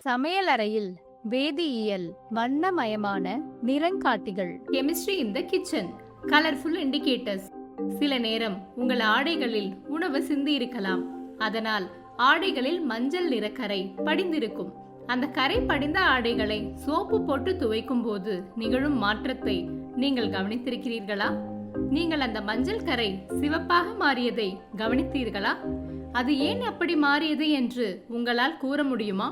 சமையலறையில் வேதியியல் வண்ணமயமான நிறங்காட்டிகள். Chemistry in the kitchen, colourful indicators. சில நேரம் உங்கள் ஆடைகளில் உணவு சிந்தி இருக்கலாம். அதனால் ஆடைகளில் மஞ்சள் நிற கரை படிந்திருக்கும். அந்த கரை படிந்த ஆடைகளை சோப்பு போட்டு துவைக்கும் போது நிகழும் மாற்றத்தை நீங்கள் கவனித்திருக்கிறீர்களா? நீங்கள் அந்த மஞ்சள் கரை சிவப்பாக மாறியதை கவனித்தீர்களா? அது ஏன் அப்படி மாறியது என்று உங்களால் கூற முடியுமா?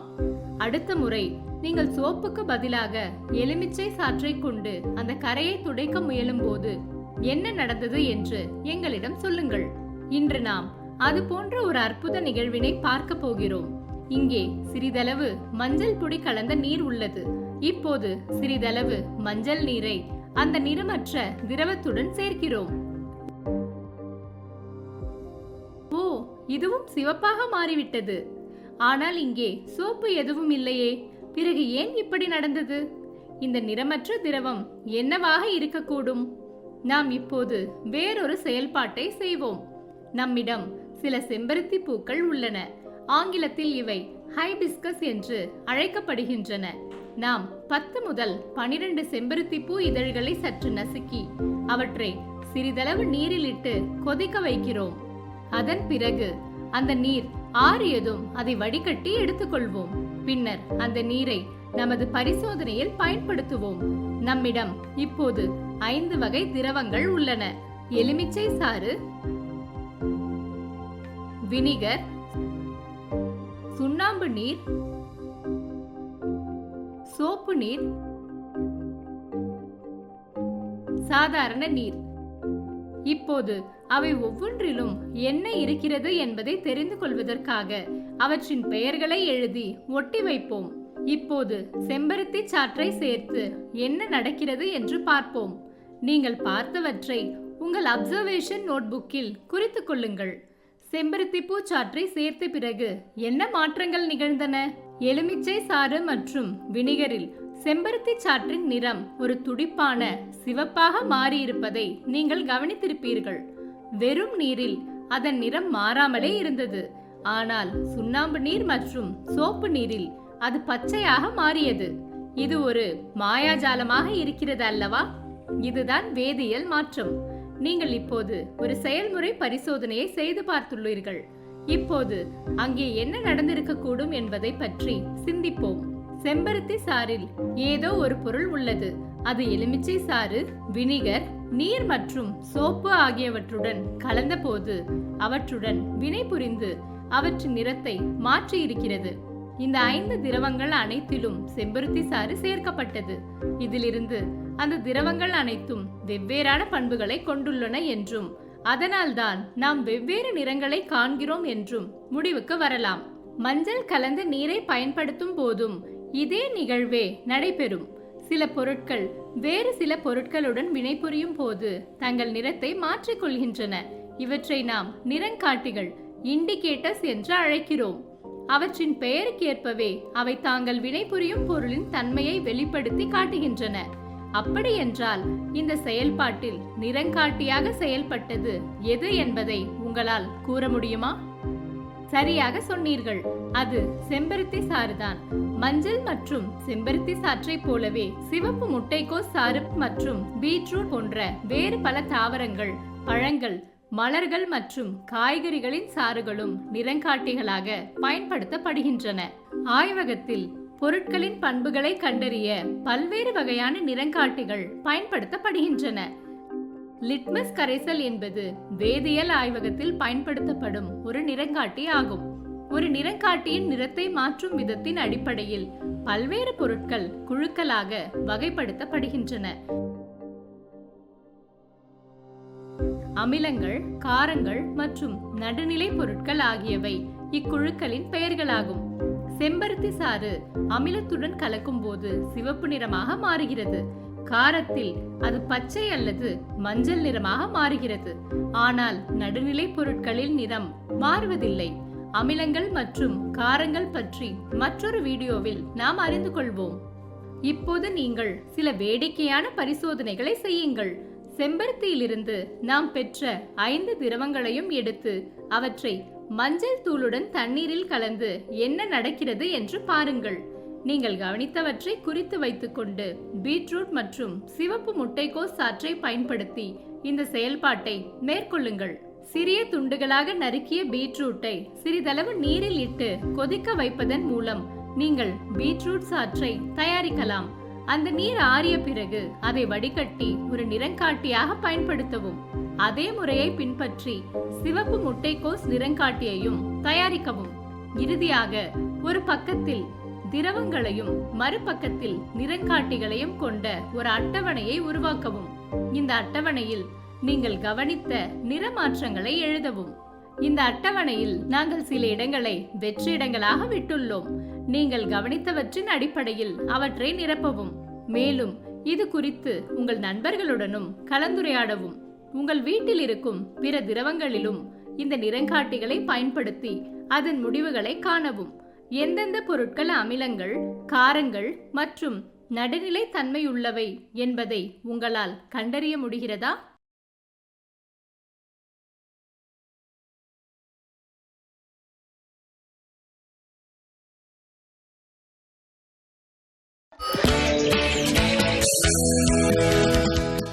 அடுத்த முறை நீங்கள் சோப்புக்கு பதிலாக எலுமிச்சை சாற்றை கொண்டு அந்த கரையை துடைக்க முயலும் போது என்ன நடந்தது என்று எங்களிடம் சொல்லுங்கள். இன்று நாம் அது போன்ற ஒரு அற்புத நிகழ்வினை பார்க்க போகிறோம். இங்கே சிறிதளவு மஞ்சள் பொடி கலந்த நீர் உள்ளது. இப்போது சிறிதளவு மஞ்சள் நீரை அந்த நிறமற்ற திரவத்துடன் சேர்க்கிறோம். ஓ, இதுவும் சிவப்பாக மாறிவிட்டது. ஆனால் இங்கே சோப்பு எதுவும் இல்லையே. பிறகு ஏன் இப்படி நடந்தது? இந்த நிறமற்ற திரவம் என்னவாக இருக்கக்கூடும்? நாம் இப்போது வேறொரு செயல்பாட்டை செய்வோம். நம்மிடம் சில செம்பருத்தி பூக்கள் உள்ளன. ஆங்கிலத்தில் இவை ஹைபிஸ்கஸ் என்று அழைக்கப்படுகின்றன. நாம் 10 முதல் 12 செம்பருத்தி பூ இதழ்களை சற்று நசுக்கி அவற்றை சிறிதளவு நீரில் இட்டு கொதிக்க வைக்கிறோம். அதன் பிறகு அந்த நீர் ஆறியதும் அதை வடிகட்டி எடுத்துக்கொள்வோம். பின்னர் அந்த நீரை நமது பரிசோதனையில் பயன்படுத்துவோம். நம்மிடம் இப்போது 5 வகை திரவங்கள் உள்ளன. எலுமிச்சை சாறு, வினிகர், சுண்ணாம்பு நீர், சோப்பு நீர், சாதாரண நீர். இப்போது அவை ஒவ்வொன்றிலும் என்ன இருக்கிறது என்பதை தெரிந்து கொள்வதற்காக அவற்றின் பெயர்களை எழுதி ஒட்டி வைப்போம். இப்போது செம்பருத்தி சாற்றை சேர்த்து என்ன நடக்கிறது என்று பார்ப்போம். நீங்கள் பார்த்தவற்றை உங்கள் அப்சர்வேஷன் நோட்புக்கில் குறித்துக் கொள்ளுங்கள். செம்பருத்தி பூ சாற்றை சேர்த்த பிறகு என்ன மாற்றங்கள் நிகழ்ந்தன? எலுமிச்சை சாறு மற்றும் வினிகரில் செம்பருத்தி சாற்றின் நிறம் ஒரு துடிப்பான சிவப்பாக மாறியிருப்பதை நீங்கள் கவனித்திருப்பீர்கள். வெறும் நீரில் அதன் நிறம் மாறாமலே இருந்தது. ஆனால் சுண்ணாம்பு நீர் மற்றும் சோப்பு நீரில் அது பச்சையாக மாறியது. இது ஒரு மாயாஜாலமாக இருக்கிறது அல்லவா? இதுதான் வேதியியல் மாற்றம். நீங்கள் இப்போது ஒரு செயல்முறை பரிசோதனையை செய்து பார்த்துள்ளீர்கள். இப்போது அங்கே என்ன நடந்திருக்க கூடும் என்பதை பற்றி சிந்திப்போம். செம்பருத்தி சாறில் ஏதோ ஒரு பொருள் உள்ளது. அது எலுமிச்சை சாறு, வினிகர், நீர் மற்றும் சோப்பு ஆகியவற்றுடன் கலந்த போது அவற்றுடன் வினை புரிந்து அவற்றின் நிறத்தை மாற்றி இருக்கிறது. இந்த 5 திரவங்கள் அனைத்திலும் செம்பருத்தி சாறு சேர்க்கப்பட்டது. இதிலிருந்து அந்த திரவங்கள் அனைத்தும் வெவ்வேறான பண்புகளை கொண்டுள்ளன என்றும் அதனால்தான் நாம் வெவ்வேறு நிறங்களை காண்கிறோம் என்றும் முடிவுக்கு வரலாம். மஞ்சள் கலந்த நீரை பயன்படுத்தும் போதும் இதே நிகழ்வே நடைபெறும். சில பொருட்கள் வேறு சில பொருட்களுடன் வினைபுரியும் போது தங்கள் நிறத்தை மாற்றிக்கொள்கின்றன. இவற்றை நாம் நிறங்காட்டிகள், இண்டிகேட்டர்ஸ் என்று அழைக்கிறோம். அவற்றின் பெயருக்கேற்பவே அவை தாங்கள் வினைபுரியும் பொருளின் தன்மையை வெளிப்படுத்தி காட்டுகின்றன. அப்படி என்றால் இந்த செயல்பாட்டில் நிறங்காட்டியாக செயல்பட்டது எது என்பதை உங்களால் கூற முடியுமா? சரியாக சொன்னீர்கள், அது செம்பருத்தி சாறுதான். மஞ்சள் மற்றும் செம்பருத்தி சாற்றை போலவே சிவப்பு முட்டைக்கோஸ் சாறு மற்றும் பீட்ரூட் போன்ற வேறு பல தாவரங்கள், பழங்கள், மலர்கள் மற்றும் காய்கறிகளின் சாறுகளும் நிறங்காட்டிகளாக பயன்படுத்தப்படுகின்றன. ஆய்வகத்தில் பொருட்களின் பண்புகளை கண்டறிய பல்வேறு வகையான நிறங்காட்டிகள் பயன்படுத்தப்படுகின்றன. லிட்மஸ் கரைசல் என்பது வேதியியல் ஆய்வகத்தில் பயன்படுத்தப்படும் ஒரு நிறங்காட்டி ஆகும். ஒரு நிறங்காட்டியின் நிறத்தை மாற்றும் விதத்தின் அடிப்படையில் பல்வேறு பொருட்கள் குழுக்களாக வகைப்படுத்தப்படுகின்றன. அமிலங்கள், காரங்கள் மற்றும் நடுநிலை பொருட்கள் ஆகியவை இக்குழுக்களின் பெயர்களாகும். செம்பருத்தி சாறு அமிலத்துடன் கலக்கும் போது சிவப்பு நிறமாக மாறுகிறது. காரத்தில் அது பச்சை அல்லது மஞ்சள் நிறமாக மாறுகிறது. ஆனால் நடுநிலை பொருட்களில் நிறம் மாறுவதில்லை. அமிலங்கள் மற்றும் காரங்கள் பற்றி மற்றொரு வீடியோவில் நாம் அறிந்து கொள்வோம். இப்போது நீங்கள் சில வேடிக்கையான பரிசோதனைகளை செய்யுங்கள். செம்பருத்தியிலிருந்து நாம் பெற்ற 5 திரவங்களையும் எடுத்து அவற்றை மஞ்சள் தூளுடன் தண்ணீரில் கலந்து என்ன நடக்கிறது என்று பாருங்கள். நீங்கள் கவனித்தவற்றை குறித்து வைத்துக்கொண்டு பீட்ரூட் மற்றும் சிவப்பு முட்டைக்கோஸ் சாற்றை பயன்படுத்தி இந்த செயல்பாட்டை மேற்கொள்ளுங்கள். சிறிய துண்டுகளாக நறுக்கிய பீட்ரூட்டை சிறிதளவு நீரில் இட்டு கொதிக்க வைப்பதன் மூலம் நீங்கள் பீட்ரூட் சாற்றை தயாரிக்கலாம். அந்த நீர் ஆறிய பிறகு அதை வடிகட்டி ஒரு நிறங்காட்டியாக பயன்படுத்தவும். அதே முறையை பின்பற்றி சிவப்பு முட்டைக்கோஸ் நிறங்காட்டியையும் தயாரிக்கவும். இறுதியாக ஒரு பக்கத்தில் திரவங்களையும் மறுபக்கத்தில் நிறங்காட்டிகளையும் கொண்ட ஒரு அட்டவணையை உருவாக்கவும். இந்த அட்டவணையில் நீங்கள் கவனித்த நிற மாற்றங்களை எழுதவும். இந்த அட்டவணையில் நாங்கள் சில இடங்களை வெற்று இடங்களாக விட்டுள்ளோம். நீங்கள் கவனித்தவற்றின் அடிப்படையில் அவற்றை நிரப்பவும். மேலும் இது குறித்து உங்கள் நண்பர்களுடனும் கலந்துரையாடவும். உங்கள் வீட்டில் இருக்கும் பிற திரவங்களிலும் இந்த நிறங்காட்டிகளை பயன்படுத்தி அதன் முடிவுகளை காணவும். எந்தெந்த பொருட்கள் அமிலங்கள், காரங்கள் மற்றும் நடுநிலை தன்மையுள்ளவை என்பதை உங்களால் கண்டறிய முடிகிறதா?